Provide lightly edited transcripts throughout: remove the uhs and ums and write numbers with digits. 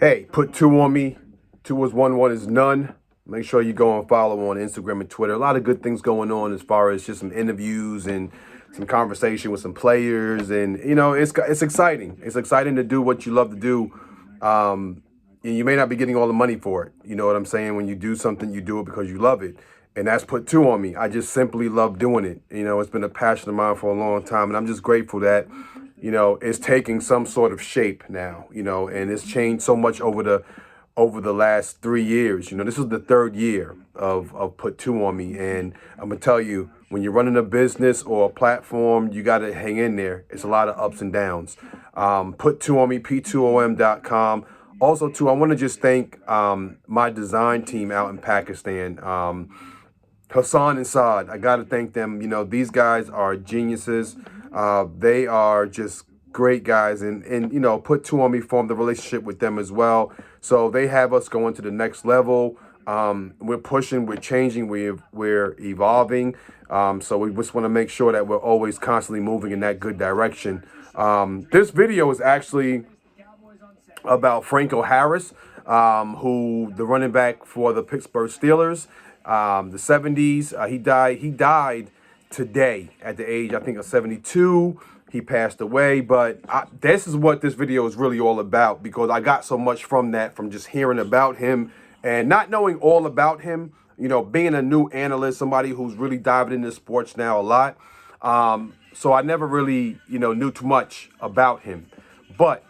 Hey, put two on me. Two is one, one is none. Make sure you go and follow on Instagram and Twitter. A lot of good things going on as far as just some interviews and some conversation with some players, and it's exciting. It's exciting to do what you love to do. And you may not be getting all the money for it. You know what I'm saying? When you do something, you do it because you love it. And that's put two on me. I just simply love doing it. It's been a passion of mine for a long time. And I'm just grateful that, it's taking some sort of shape now, and it's changed so much over the last 3 years. This is the third year of put two on me. And I'm gonna tell you, when you're running a business or a platform, you gotta hang in there. It's a lot of ups and downs. Put two on me, p2om.com. Also, too, I want to just thank my design team out in Pakistan, Hassan and Saad. I got to thank them. These guys are geniuses. They are just great guys, and put two on me formed the relationship with them as well. So they have us going to the next level. We're pushing, we're changing, we're evolving. So we just want to make sure that we're always constantly moving in that good direction. This video is actually about Franco Harris, who the running back for the Pittsburgh Steelers, the 70s. He died today at the age, I think, of 72. He passed away, but this is what this video is really all about, because I got so much from that, from just hearing about him and not knowing all about him. Being a new analyst, somebody who's really diving into sports now a lot. So I never really, knew too much about him. But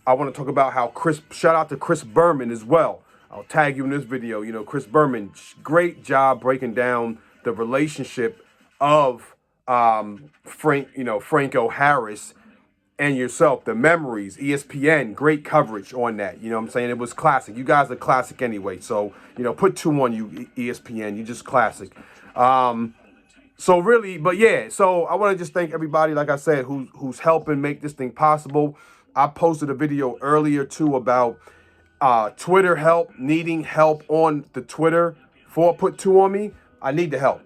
I want to talk about how shout out to Chris Berman as well. I'll tag you in this video. Chris Berman, great job breaking down the relationship of Franco Harris and yourself, the memories. ESPN, great coverage on that. You know what I'm saying? It was classic. You guys are classic anyway. So, put two on you, ESPN. You just classic. So really, but yeah, so I want to just thank everybody, like I said, who's helping make this thing possible. I posted a video earlier too about Twitter help, needing help on the Twitter for put two on me. I need the help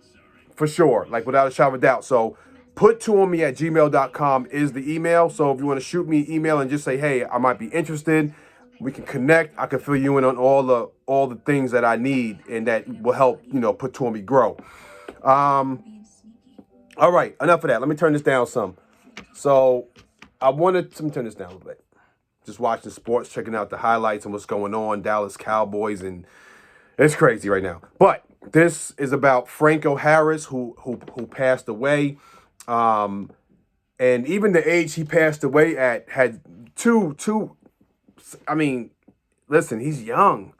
for sure, like without a shadow of a doubt. So put two on me at gmail.com is the email. So if you want to shoot me an email and just say, hey, I might be interested, we can connect. I can fill you in on all the things that I need and that will help, put two on me grow. All right, enough of that. Let me turn this down some. So let me turn this down a little bit. Just watching sports, checking out the highlights and what's going on, Dallas Cowboys, and it's crazy right now. But this is about Franco Harris, who passed away. And even the age he passed away at had I mean, listen, he's young.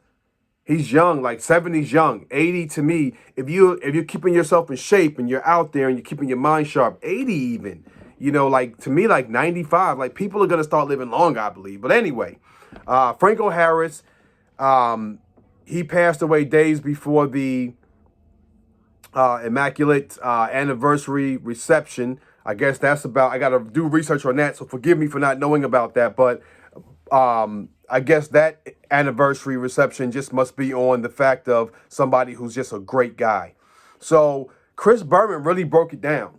He's young, like 70's young. 80 to me, if you're keeping yourself in shape and you're out there and you're keeping your mind sharp, 80 even. Like to me, like 95, like people are going to start living longer, I believe. But anyway, Franco Harris, he passed away days before the Immaculate Anniversary reception. I guess I got to do research on that. So forgive me for not knowing about that. But I guess that anniversary reception just must be on the fact of somebody who's just a great guy. So Chris Berman really broke it down.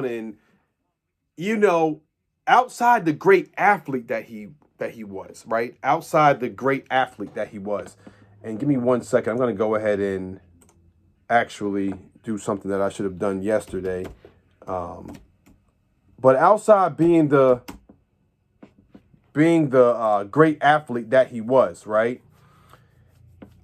And outside the great athlete that he was, right? Outside the great athlete that he was. And give me 1 second. I'm going to go ahead and actually do something that I should have done yesterday. But outside being the great athlete that he was, right?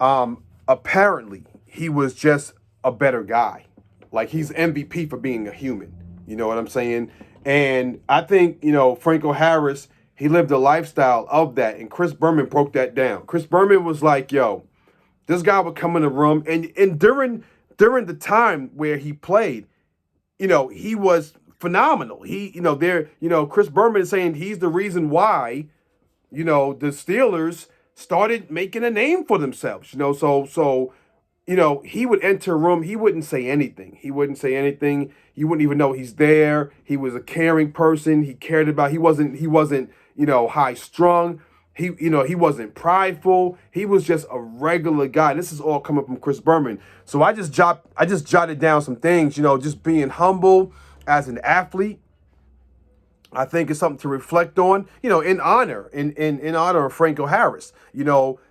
Apparently he was just a better guy. Like, he's MVP for being a human. You know what I'm saying? And I think, Franco Harris, he lived a lifestyle of that. And Chris Berman broke that down. Chris Berman was like, yo, this guy would come in the room. And during the time where he played, he was phenomenal. Chris Berman is saying he's the reason why, the Steelers started making a name for themselves. He would enter a room. He wouldn't say anything. You wouldn't even know he's there. He was a caring person. He cared about. He wasn't high strung. He wasn't prideful. He was just a regular guy. And this is all coming from Chris Berman. So I just jotted down some things. Just being humble as an athlete. I think it's something to reflect on, in honor, in honor of Franco Harris.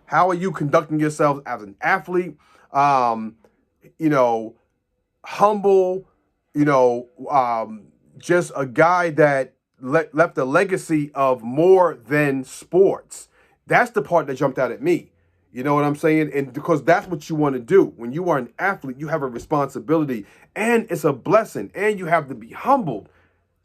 How are you conducting yourself as an athlete? Um, you know, humble, just a guy that left a legacy of more than sports. That's the part that jumped out at me. You know what I'm saying? And because that's what you want to do. When you are an athlete, you have a responsibility, and it's a blessing, and you have to be humbled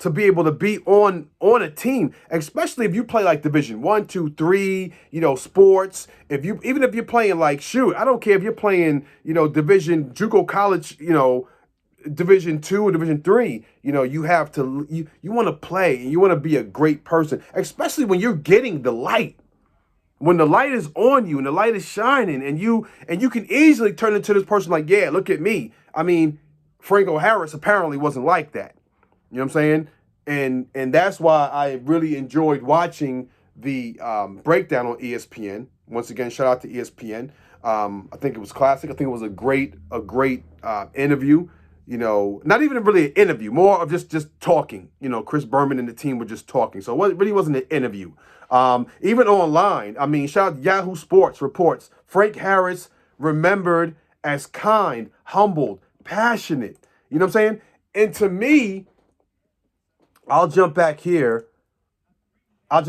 to be able to be on a team, especially if you play like Division 1, 2, 3, sports. Even if you're playing like, shoot, I don't care if you're playing, Division JUCO college, Division 2 or Division 3, you have to you want to play and you want to be a great person, especially when you're getting the light. When the light is on you and the light is shining, and you can easily turn into this person like, yeah, look at me. I mean, Franco Harris apparently wasn't like that. You know what I'm saying? And that's why I really enjoyed watching the breakdown on ESPN. Once again, shout out to ESPN. I think it was classic. I think it was a great interview. Not even really an interview, more of just talking. Chris Berman and the team were just talking. So it really wasn't an interview. Even online, I mean, shout out Yahoo Sports reports, Frank Harris remembered as kind, humbled, passionate. You know what I'm saying? And to me, I'll jump back here. Let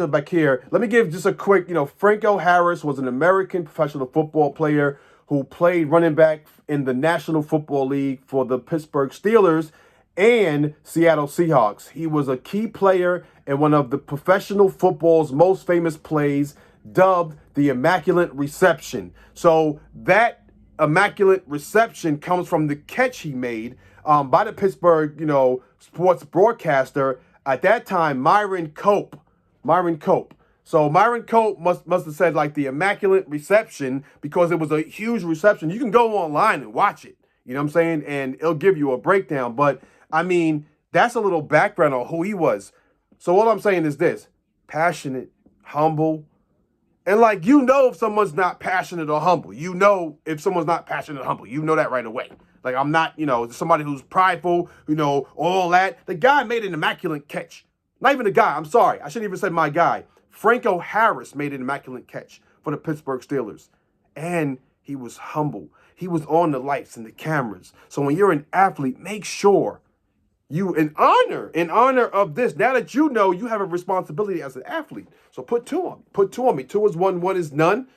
me give just a quick, Franco Harris was an American professional football player who played running back in the National Football League for the Pittsburgh Steelers and Seattle Seahawks. He was a key player in one of the professional football's most famous plays, dubbed the Immaculate Reception. So that Immaculate Reception comes from the catch he made by the Pittsburgh, sports broadcaster at that time, Myron Cope. So Myron Cope must have said like the Immaculate Reception because it was a huge reception. You can go online and watch it. You know what I'm saying? And it'll give you a breakdown. But I mean, that's a little background on who he was. So all I'm saying is this: passionate, humble, and if someone's not passionate or humble. If someone's not passionate or humble, that right away. Like, I'm not, somebody who's prideful, all that. The guy made an immaculate catch. Not even the guy. I'm sorry. I shouldn't even say my guy. Franco Harris made an immaculate catch for the Pittsburgh Steelers. And he was humble. He was on the lights and the cameras. So when you're an athlete, make sure you, in honor of this, now that you have a responsibility as an athlete. So put two on me. Two is one is none.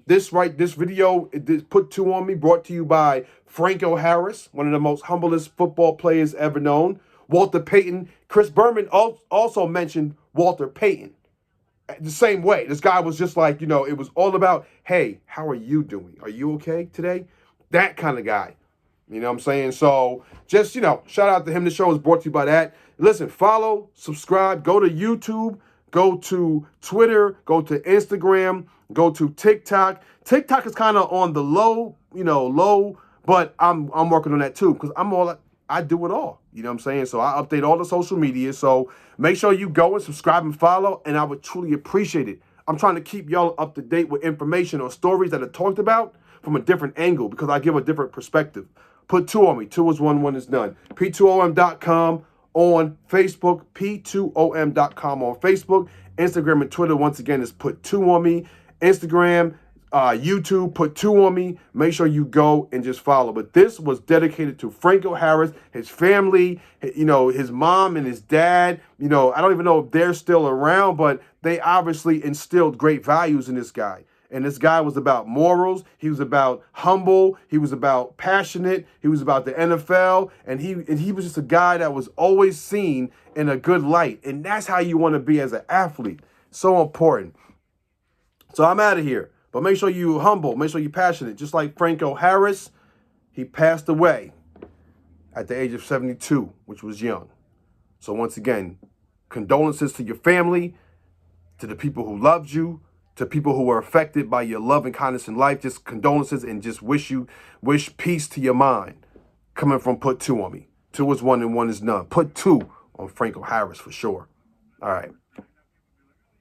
This video, Put Two on Me, brought to you by Franco Harris, one of the most humblest football players ever known. Walter Payton. Chris Berman also mentioned Walter Payton. The same way. This guy was just like, it was all about, hey, how are you doing? Are you okay today? That kind of guy. You know what I'm saying? So just, shout out to him. The show is brought to you by that. Listen, follow, subscribe, go to YouTube, go to Twitter, go to Instagram, go to TikTok. TikTok is kind of on the low, but I'm working on that too because I do it all. You know what I'm saying? So I update all the social media. So make sure you go and subscribe and follow, and I would truly appreciate it. I'm trying to keep y'all up to date with information or stories that are talked about from a different angle because I give a different perspective. Put two on me. Two is one is none. P2OM.com on Facebook. P2OM.com on Facebook. Instagram and Twitter, once again, is Put Two on Me. Instagram, YouTube, Put Two on Me. Make sure you go and just follow. But this was dedicated to Franco Harris, his family, his mom and his dad. I don't even know if they're still around, but they obviously instilled great values in this guy. And this guy was about morals. He was about humble. He was about passionate. He was about the NFL. And he was just a guy that was always seen in a good light. And that's how you want to be as an athlete. So important. So I'm out of here. But make sure you're humble. Make sure you're passionate. Just like Franco Harris, he passed away at the age of 72, which was young. So once again, condolences to your family, to the people who loved you, to people who were affected by your love and kindness in life. Just condolences and just wish peace to your mind. Coming from Put Two on Me. Two is one and one is none. Put two on Franco Harris for sure. All right.